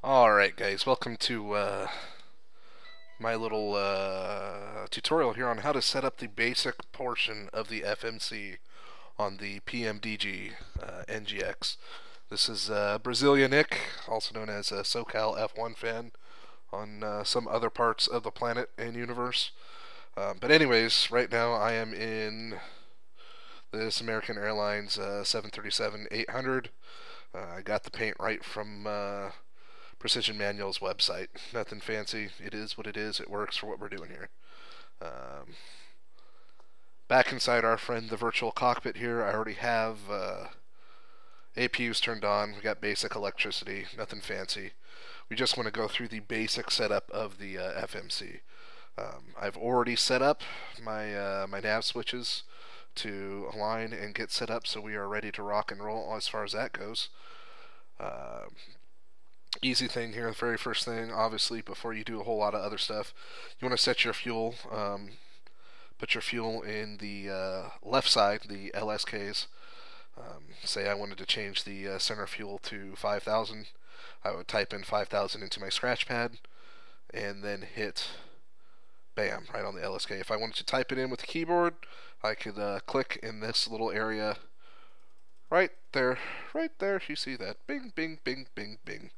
Alright guys, welcome to my little tutorial here on how to set up the basic portion of the FMC on the Pmdg Ngx. This is Brazilian Nick, also known as a SoCal F1 fan on some other parts of the planet and universe. But anyways, right now I am in this American Airlines 737-800. I got the paint right from Precision Manual's website. Nothing fancy. It is what it is. It works for what we're doing here. Um, Back inside our friend the virtual cockpit here, I already have APUs turned on. We got basic electricity. Nothing fancy. We just want to go through the basic setup of the FMC. I've already set up my nav switches to align and get set up, so we are ready to rock and roll as far as that goes. Easy thing here, the very first thing, obviously, before you do a whole lot of other stuff, you want to set your fuel. Put your fuel in the left side, the LSKs. Say I wanted to change the center fuel to 5,000. I would type in 5,000 into my scratch pad and then hit bam right on the LSK. If I wanted to type it in with the keyboard, I could click in this little area right there. You see that? Bing, bing, bing, bing, bing.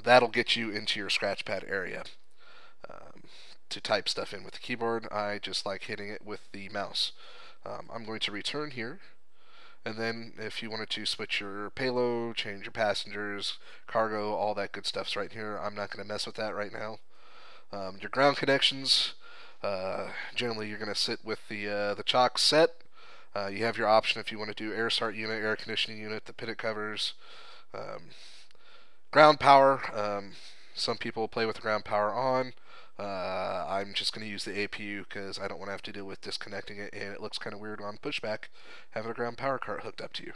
That'll get you into your scratch pad area. To type stuff in with the keyboard, I just like hitting it with the mouse. I'm going to return here, and then if you wanted to switch your payload, change your passengers, cargo, all that good stuff's right here. I'm not going to mess with that right now. Your ground connections, generally you're going to sit with the chock set. You have your option if you want to do air start unit, air conditioning unit, the pivot covers, ground power. Some people play with the ground power on. I'm just going to use the APU because I don't want to have to deal with disconnecting it, and it looks kind of weird on pushback having a ground power cart hooked up to you.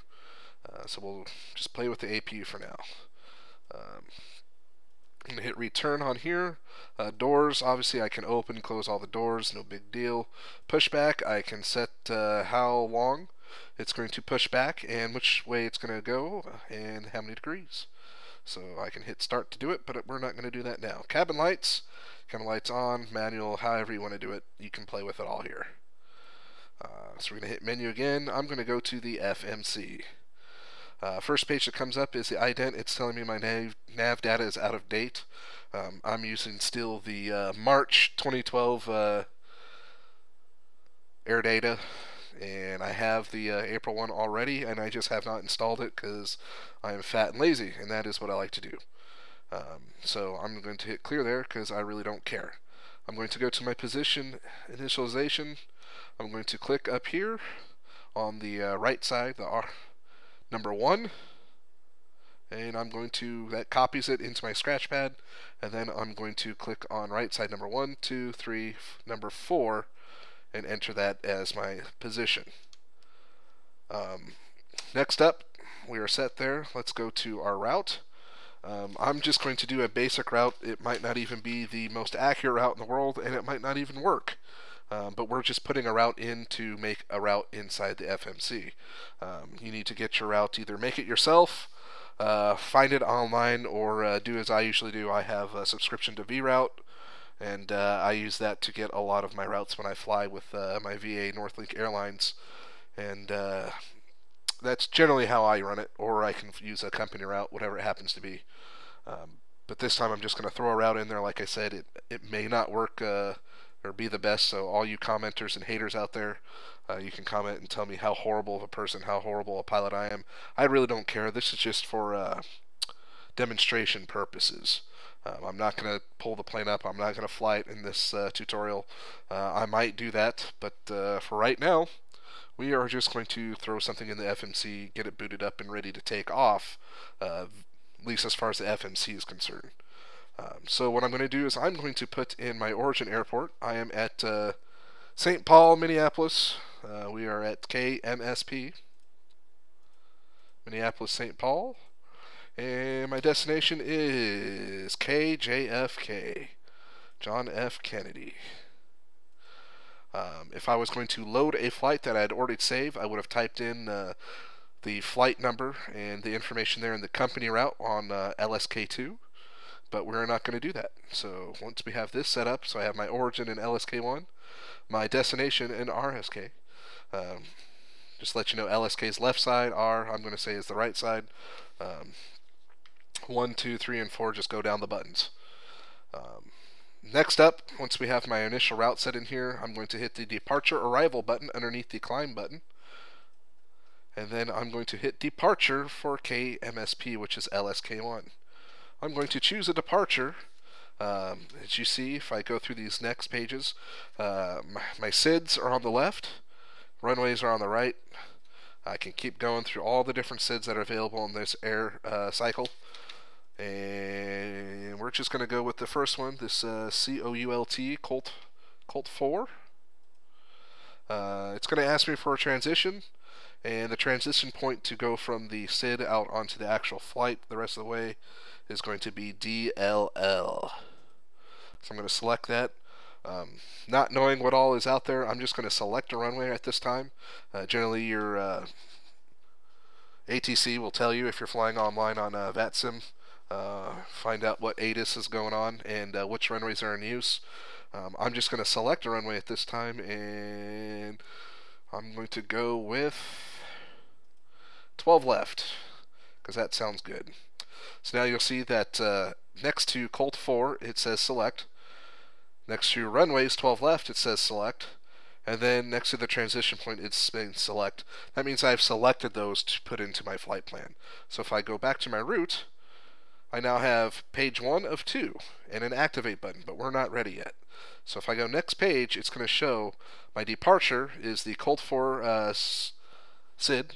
So we'll just play with the APU for now. I'm going to hit return on here. Doors, obviously I can open and close all the doors, no big deal. Pushback, I can set how long it's going to push back and which way it's going to go and how many degrees. So I can hit start to do it, but we're not going to do that now. Cabin lights on, manual, however you want to do it. You can play with it all here. So we're going to hit menu again. I'm going to go to the FMC. First page that comes up is the ident. It's telling me my nav data is out of date. I'm using still the March 2012 air data, and I have the April one already, and I just have not installed it because I am fat and lazy, and that is what I like to do. So I'm going to hit clear there because I really don't care. I'm going to go to my position initialization. I'm going to click up here on the right side, the number 1, and I'm going to, that copies it into my scratch pad, and then I'm going to click on right side number 1, 2, 3, number 4, and enter that as my position. Next up, we are set there. Let's go to our route. I'm just going to do a basic route. It might not even be the most accurate route in the world, and it might not even work. But we're just putting a route in to make a route inside the FMC. You need to get your route, either make it yourself, find it online, or do as I usually do. I have a subscription to VRoute, and I use that to get a lot of my routes when I fly with my VA Northlink Airlines. And that's generally how I run it, or I can use a company route, whatever it happens to be. But this time I'm just going to throw a route in there. Like I said, it may not work or be the best, so all you commenters and haters out there, you can comment and tell me how horrible of a person, how horrible a pilot I am. I really don't care. This is just for demonstration purposes. I'm not going to pull the plane up. I'm not going to fly it in this tutorial. I might do that, but for right now, we are just going to throw something in the FMC, get it booted up and ready to take off, at least as far as the FMC is concerned. So what I'm going to do is I'm going to put in my origin airport. I am at St. Paul, Minneapolis. We are at KMSP, Minneapolis, St. Paul. And my destination is KJFK, John F. Kennedy. If I was going to load a flight that I had already saved, I would have typed in the flight number and the information there in the company route on LSK2. but we're not going to do that. So once we have this set up, so I have my origin in LSK1, my destination in RSK. Just let you know, LSK is left side, R I'm going to say is the right side. 1, 2, 3, and 4 just go down the buttons. Next up, once we have my initial route set in here, I'm going to hit the departure arrival button underneath the climb button. And then I'm going to hit departure for KMSP, which is LSK1. I'm going to choose a departure. As you see, if I go through these next pages, my SIDs are on the left, runways are on the right. I can keep going through all the different SIDs that are available in this air cycle. And we're just going to go with the first one, this COULT, Colt 4. It's going to ask me for a transition, and the transition point to go from the SID out onto the actual flight the rest of the way is going to be DLL. So I'm going to select that. Not knowing what all is out there, I'm just going to select a runway at this time. Generally, your ATC will tell you if you're flying online on VATSIM. Find out what ATIS is going on and which runways are in use. I'm just going to select a runway at this time, and I'm going to go with 12 left, because that sounds good. So now you'll see that next to Colt 4 it says select. Next to runways 12 left it says select. And then next to the transition point it's saying select. That means I've selected those to put into my flight plan. So if I go back to my route, I now have page 1 of 2 and an activate button, but we're not ready yet. So if I go next page, it's going to show my departure is the Colt 4 SID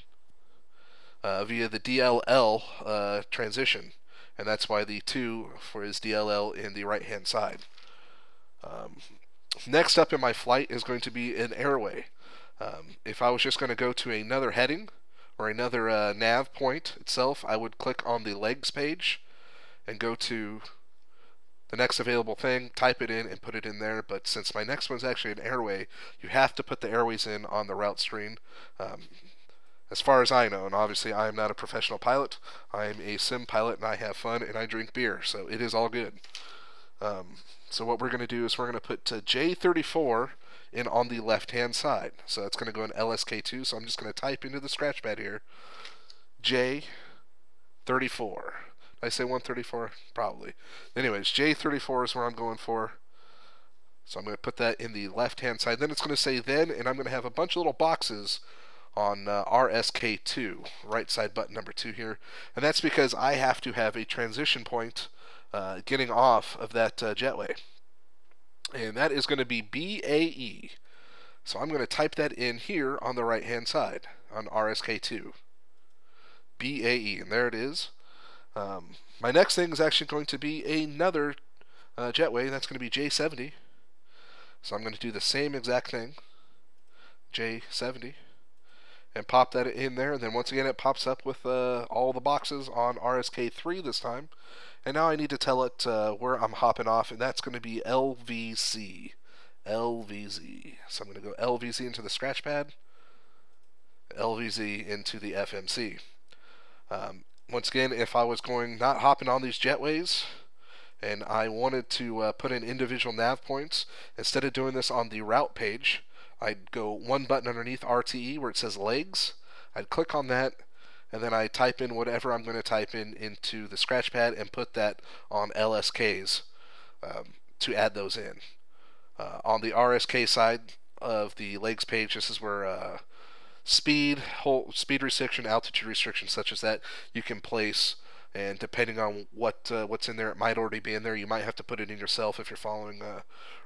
via the DLL transition, and that's why the 2 for is DLL in the right hand side. Next up in my flight is going to be an airway. If I was just going to go to another heading or another nav point itself, I would click on the legs page and go to the next available thing, type it in, and put it in there. But since my next one's actually an airway, you have to put the airways in on the route screen. As far as I know, and obviously I am not a professional pilot, I am a sim pilot and I have fun and I drink beer, so it is all good. So what we're going to do is we're going to put J34 in on the left hand side. So it's going to go in LSK2, so I'm just going to type into the scratch pad here J34. Did I say 134? Probably. Anyways, J34 is where I'm going for. So I'm going to put that in the left hand side. Then it's going to say then, and I'm going to have a bunch of little boxes on RSK2, right side button number 2 here. And that's because I have to have a transition point getting off of that jetway. And that is going to be BAE. So I'm going to type that in here on the right hand side on RSK2. BAE, and there it is. My next thing is actually going to be another jetway. That's going to be J70. So I'm going to do the same exact thing, J70, and pop that in there. And then once again it pops up with all the boxes on RSK3 this time. And now I need to tell it where I'm hopping off, and that's going to be LVZ. LVZ. So I'm going to go LVZ into the scratch pad, LVZ into the FMC. Once again, if I was not hopping on these jetways, and I wanted to put in individual nav points, instead of doing this on the route page, I'd go one button underneath RTE where it says legs. I'd click on that, and then I type in whatever I'm going to type in into the scratch pad and put that on LSKs to add those in. On the RSK side of the legs page, this is where speed restriction, altitude restriction, such as that, you can place, and depending on what's in there, it might already be in there. You might have to put it in yourself if you're following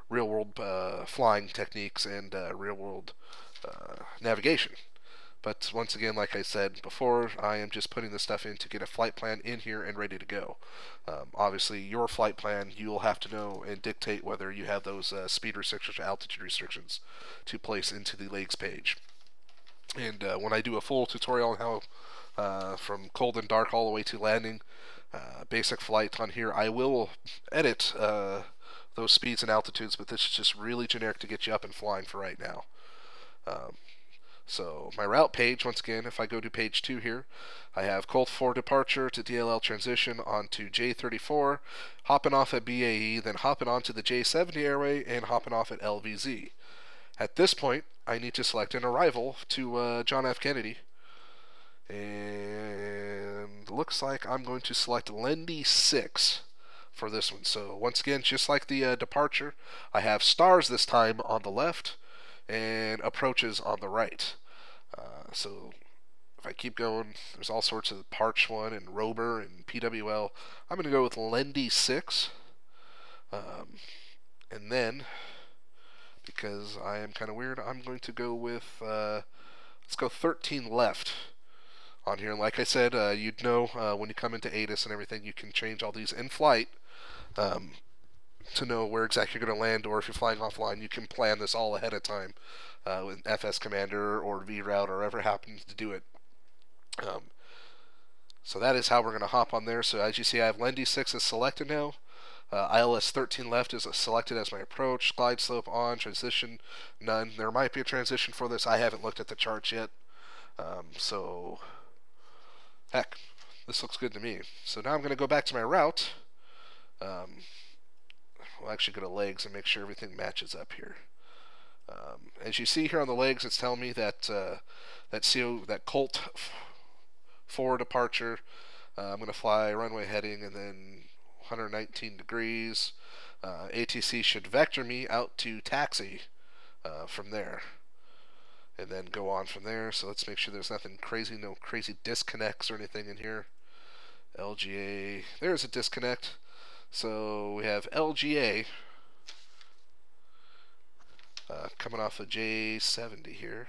real world flying techniques and real world navigation. But once again, like I said before, I am just putting this stuff in to get a flight plan in here and ready to go. Obviously, your flight plan, you'll have to know and dictate whether you have those speed restrictions or altitude restrictions to place into the legs page. And when I do a full tutorial on how from cold and dark all the way to landing, basic flight on here, I will edit those speeds and altitudes, but this is just really generic to get you up and flying for right now. So my route page, once again, if I go to page 2 here, I have Colt 4 departure to DLL transition onto J34, hopping off at BAE, then hopping onto the J70 airway, and hopping off at LVZ. At this point, I need to select an arrival to John F. Kennedy. And looks like I'm going to select Lendy 6 for this one. So once again, just like the departure, I have stars this time on the left and approaches on the right. So if I keep going, there's all sorts of Parch 1 and Rober and PWL. I'm going to go with Lendy 6. And then, because I am kind of weird, I'm going to go with, let's go 13 left on here. And like I said, you'd know when you come into ATIS and everything, you can change all these in flight to know where exactly you're going to land, or if you're flying offline, you can plan this all ahead of time with FS Commander or vRoute or whoever happens to do it. So that is how we're going to hop on there. So as you see, I have Lendy 6 is selected now. ILS 13 left is selected as my approach. Glide slope on, transition none. There might be a transition for this. I haven't looked at the charts yet. So, heck, this looks good to me. So now I'm going to go back to my route. We'll actually go to legs and make sure everything matches up here. As you see here on the legs, it's telling me that that Colt 4 departure. I'm going to fly runway heading and then 119 degrees. ATC should vector me out to taxi from there, and then go on from there. So let's make sure there's nothing crazy, no crazy disconnects or anything in here. LGA, there's a disconnect. So we have LGA coming off of J70 here.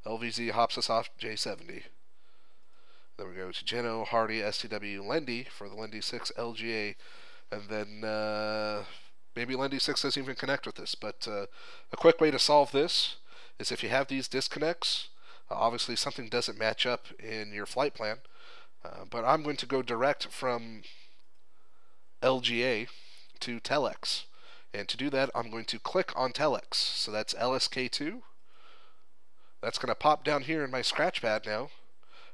LVZ hops us off J70. Then we go to Geno, Hardy, STW, Lendy for the Lendy 6 LGA, and then maybe Lendy 6 doesn't even connect with this. But a quick way to solve this is if you have these disconnects, obviously something doesn't match up in your flight plan. But I'm going to go direct from LGA to Telex. And to do that, I'm going to click on Telex. So that's LSK2. That's going to pop down here in my scratch pad now.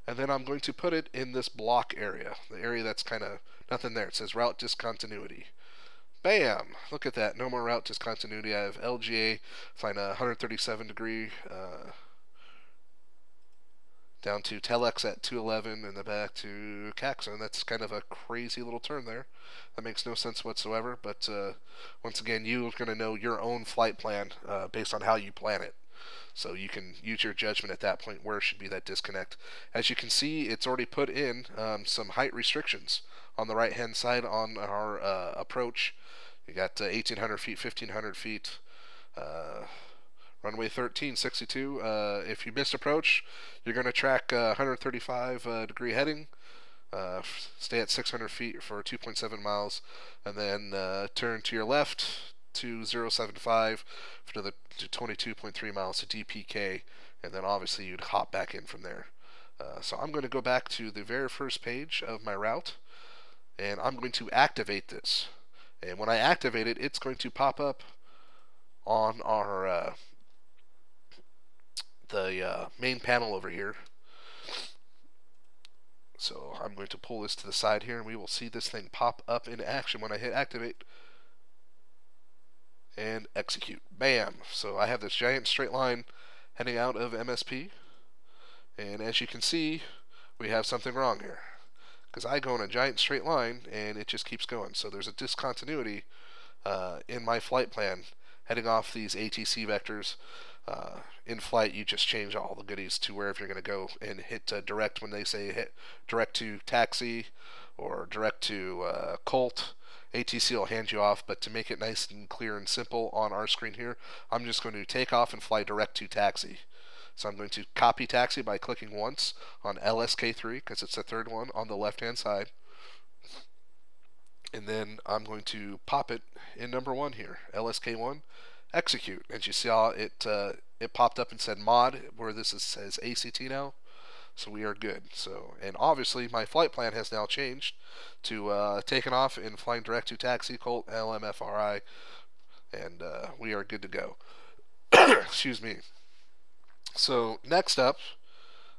And then I'm going to put it in this block area, the area that's kind of nothing there. It says route discontinuity. Bam! Look at that. No more route discontinuity. I have LGA flying a 137 degree down to Telex at 211 and then back to KSAN. That's kind of a crazy little turn there. That makes no sense whatsoever. But once again, you're going to know your own flight plan based on how you plan it. So you can use your judgment at that point where should be that disconnect. As you can see, it's already put in some height restrictions on the right hand side on our approach. You got 1,800 feet, 1,500 feet, runway 13, 62. If you miss approach, you're going to track 135 degree heading, stay at 600 feet for 2.7 miles, and then turn to your left to 075 for the 22.3 miles to DPK, and then obviously you'd hop back in from there. So I'm going to go back to the very first page of my route, and I'm going to activate this. And when I activate it, it's going to pop up on our the main panel over here. So I'm going to pull this to the side here, and we will see this thing pop up in action when I hit activate and execute. Bam! So I have this giant straight line heading out of MSP, and as you can see, we have something wrong here, because I go in a giant straight line and it just keeps going. So there's a discontinuity in my flight plan heading off these ATC vectors. In flight, you just change all the goodies to wherever you're going to go and hit direct when they say hit direct to taxi or direct to Colt. ATC will hand you off, but to make it nice and clear and simple on our screen here, I'm just going to take off and fly direct to taxi. So I'm going to copy taxi by clicking once on LSK3, because it's the third one on the left hand side. And then I'm going to pop it in number 1 here, LSK1, execute. As you saw, it popped up and said mod, where this says ACT now. So we are good. So, and obviously my flight plan has now changed to taking off and flying direct to taxi, Colt LMFRI, and we are good to go. Excuse me. So next up,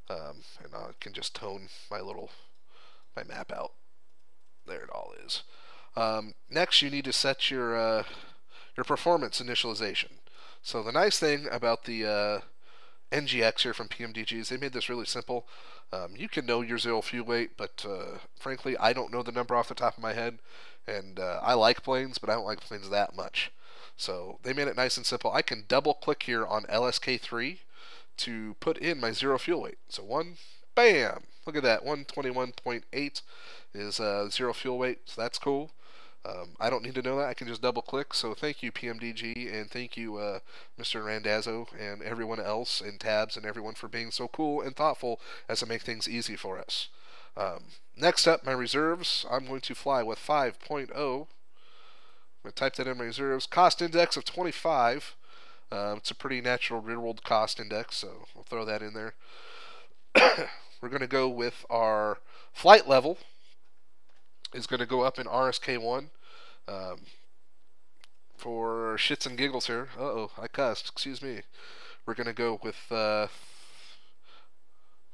and I can just tone my map out. There it all is. Next, you need to set your performance initialization. So the nice thing about the NGX here from PMDG is they made this really simple. You can know your zero fuel weight, but frankly, I don't know the number off the top of my head. And I like planes, but I don't like planes that much. So they made it nice and simple. I can double click here on LSK3 to put in my zero fuel weight. So bam! Look at that, 121.8 is zero fuel weight, so that's cool. I don't need to know that. I can just double click. So thank you, PMDG, and thank you, Mr. Randazzo, and everyone else in Tabs, and everyone for being so cool and thoughtful as to make things easy for us. Next up, my reserves. I'm going to fly with 5.0. I'm going to type that in my reserves. Cost index of 25. It's a pretty natural real-world cost index, so I'll throw that in there. We're going to go with our flight level. Is going to go up in RSK1. For shits and giggles here. Uh-oh, I cussed. Excuse me. We're going to go with,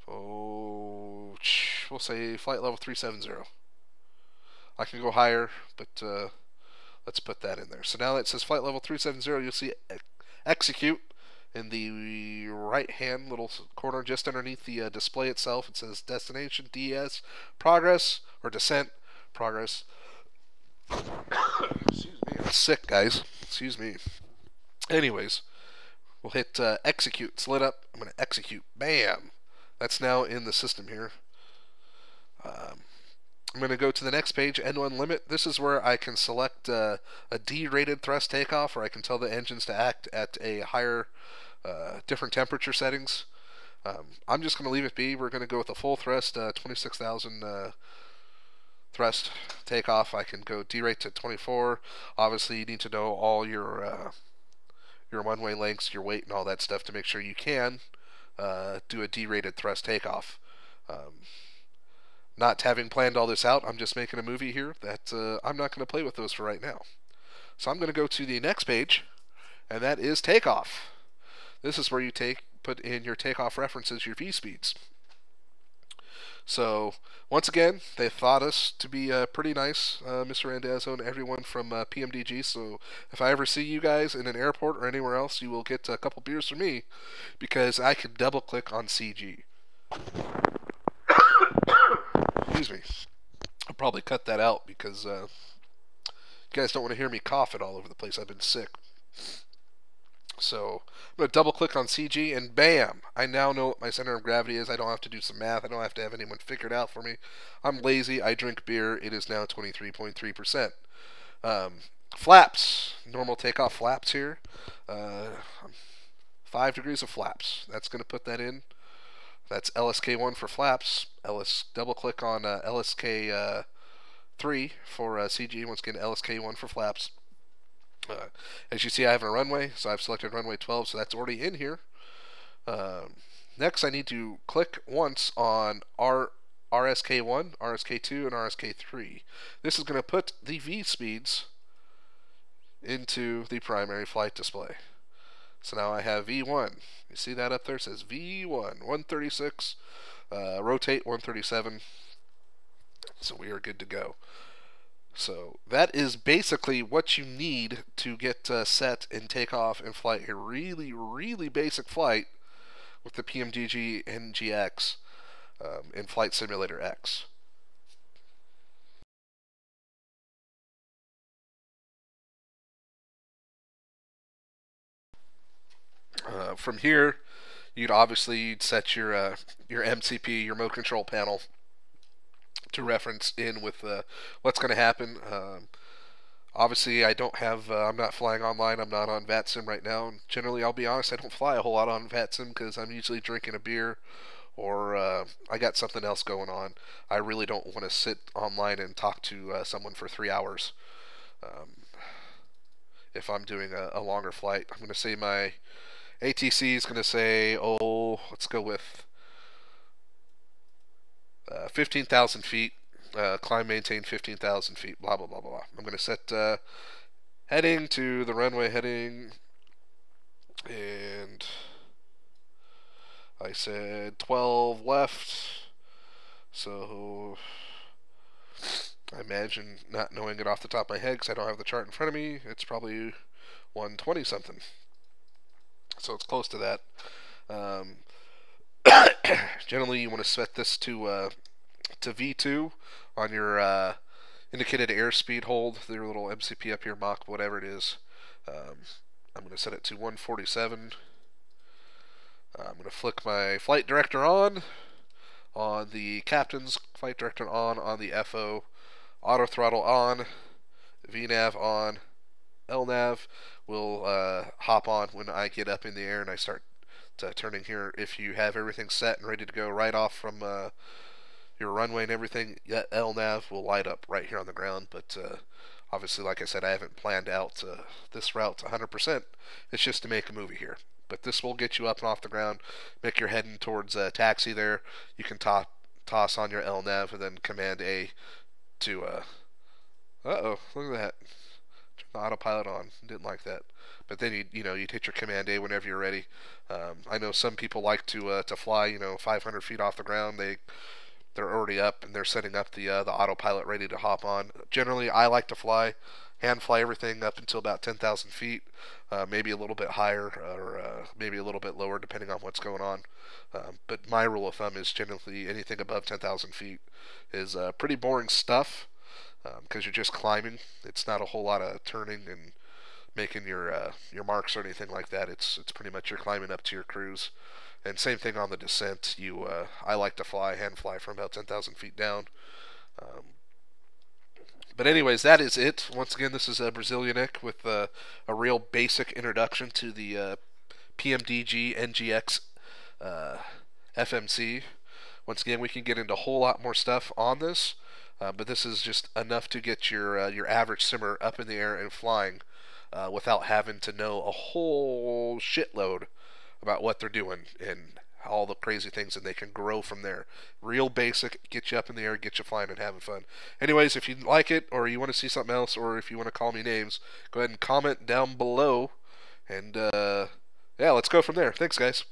we'll say flight level 370. I can go higher, but let's put that in there. So now that it says flight level 370, you'll see execute in the right-hand little corner just underneath the display itself. It says destination, DS, progress, or descent, progress. Excuse me, I'm sick, guys. Excuse me. Anyways, we'll hit execute. It's lit up. I'm going to execute. Bam! That's now in the system here. I'm going to go to the next page, N1 limit. This is where I can select a D-rated thrust takeoff, or I can tell the engines to act at a higher, different temperature settings. I'm just going to leave it be. We're going to go with a full thrust, 26,000 thrust takeoff. I can go D-rate to 24. Obviously, you need to know all your runway lengths, your weight, and all that stuff to make sure you can do a D-rated thrust takeoff. Not having planned all this out, I'm just making a movie here that I'm not going to play with those for right now. So I'm going to go to the next page, and that is takeoff. This is where you put in your takeoff references, your V-speeds. So, once again, they thought us to be pretty nice, Mr. Randazzo and everyone from PMDG. So, if I ever see you guys in an airport or anywhere else, you will get a couple beers from me because I can double click on CG. Excuse me. I'll probably cut that out because you guys don't want to hear me coughing all over the place. I've been sick. So I'm going to double click on CG and bam, I now know what my center of gravity is. I don't have to do some math. I don't have to have anyone figure it out for me. I'm lazy. I drink beer. It is now 23.3%. Flaps. Normal takeoff flaps here. 5 degrees of flaps. That's going to put that in. That's LSK1 for flaps. Double click on LSK3 for CG. Once again, LSK1 for flaps. As you see, I have a runway, so I've selected runway 12, so that's already in here. Next, I need to click once on RSK1, RSK2, and RSK3. This is going to put the V speeds into the primary flight display. So now I have V1. You see that up there? It says V1, 136, rotate 137. So we are good to go. So that is basically what you need to get set and take off and fly a really, really basic flight with the Pmdg Ngx in Flight Simulator X. From here, you'd set your MCP, your mode control panel, to reference in with what's going to happen. Obviously, I don't have. I'm not flying online. I'm not on VATSIM right now. And generally, I'll be honest, I don't fly a whole lot on VATSIM because I'm usually drinking a beer, or I got something else going on. I really don't want to sit online and talk to someone for 3 hours. If I'm doing a longer flight, I'm going to say my ATC is going to say, let's go with 15,000 feet. Climb, maintain 15,000 feet. Blah, blah, blah, blah. I'm going to set heading to the runway heading And I said 12 left. So I imagine, not knowing it off the top of my head because I don't have the chart in front of me, it's probably 120 something. So it's close to that. Um, Generally, you want to set this to V2 on your indicated airspeed hold. Their little MCP up here, Mach, whatever it is. I'm going to set it to 147. I'm going to flick my flight director on the captain's flight director on the FO, auto throttle on, vnav on, LNAV will hop on when I get up in the air and I start turning here. If you have everything set and ready to go right off from your runway and everything, LNAV will light up right here on the ground. But obviously, like I said, I haven't planned out this route 100%. It's just to make a movie here. But this will get you up and off the ground, make your heading towards taxi there. You can toss on your LNAV and then Command A to uh-oh, look at that. Turn the autopilot on. Didn't like that. But then you'd hit your Command A whenever you're ready. I know some people like to fly 500 feet off the ground. They're already up and they're setting up the autopilot ready to hop on. Generally, I like to hand fly everything up until about 10,000 feet, maybe a little bit higher or maybe a little bit lower depending on what's going on. But my rule of thumb is generally anything above 10,000 feet is pretty boring stuff because you're just climbing. It's not a whole lot of turning and making your marks or anything like that. It's pretty much you're climbing up to your cruise. And same thing on the descent. I like to hand fly from about 10,000 feet down. But anyways, that is it. Once again, this is Brazilianic with a real basic introduction to the Pmdg Ngx FMC. Once again, we can get into a whole lot more stuff on this, but this is just enough to get your average simmer up in the air and flying without having to know a whole shitload about what they're doing and all the crazy things, and they can grow from there. Real basic, get you up in the air, get you flying and having fun. Anyways, if you like it, or you want to see something else, or if you want to call me names, go ahead and comment down below, and yeah, let's go from there. Thanks, guys.